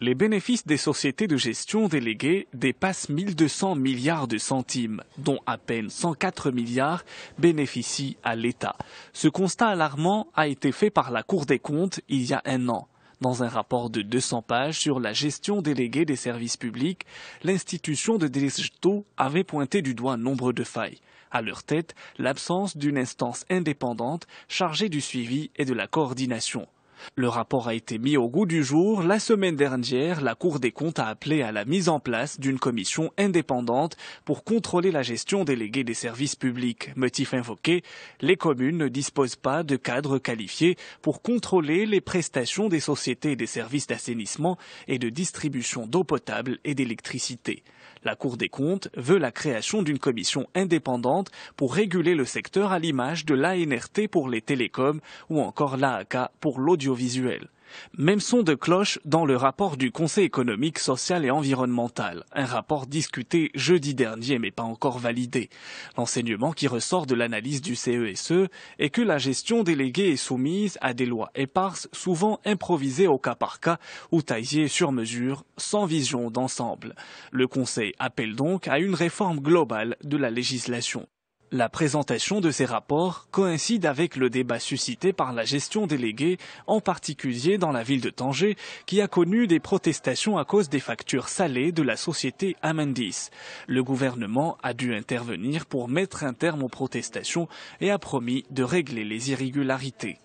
Les bénéfices des sociétés de gestion déléguées dépassent 1200 milliards de centimes, dont à peine 104 milliards bénéficient à l'État. Ce constat alarmant a été fait par la Cour des comptes il y a un an. Dans un rapport de 200 pages sur la gestion déléguée des services publics, l'institution de Deloitte avait pointé du doigt nombre de failles. À leur tête, l'absence d'une instance indépendante chargée du suivi et de la coordination. Le rapport a été mis au goût du jour. La semaine dernière, la Cour des comptes a appelé à la mise en place d'une commission indépendante pour contrôler la gestion déléguée des services publics. Motif invoqué, les communes ne disposent pas de cadres qualifiés pour contrôler les prestations des sociétés et des services d'assainissement et de distribution d'eau potable et d'électricité. La Cour des comptes veut la création d'une commission indépendante pour réguler le secteur à l'image de l'ANRT pour les télécoms ou encore l'AAK pour l'audiovisuel. Même son de cloche dans le rapport du Conseil économique, social et environnemental, un rapport discuté jeudi dernier mais pas encore validé. L'enseignement qui ressort de l'analyse du CESE est que la gestion déléguée est soumise à des lois éparses, souvent improvisées au cas par cas ou taillées sur mesure, sans vision d'ensemble. Le Conseil appelle donc à une réforme globale de la législation. La présentation de ces rapports coïncide avec le débat suscité par la gestion déléguée, en particulier dans la ville de Tanger, qui a connu des protestations à cause des factures salées de la société Amendis. Le gouvernement a dû intervenir pour mettre un terme aux protestations et a promis de régler les irrégularités.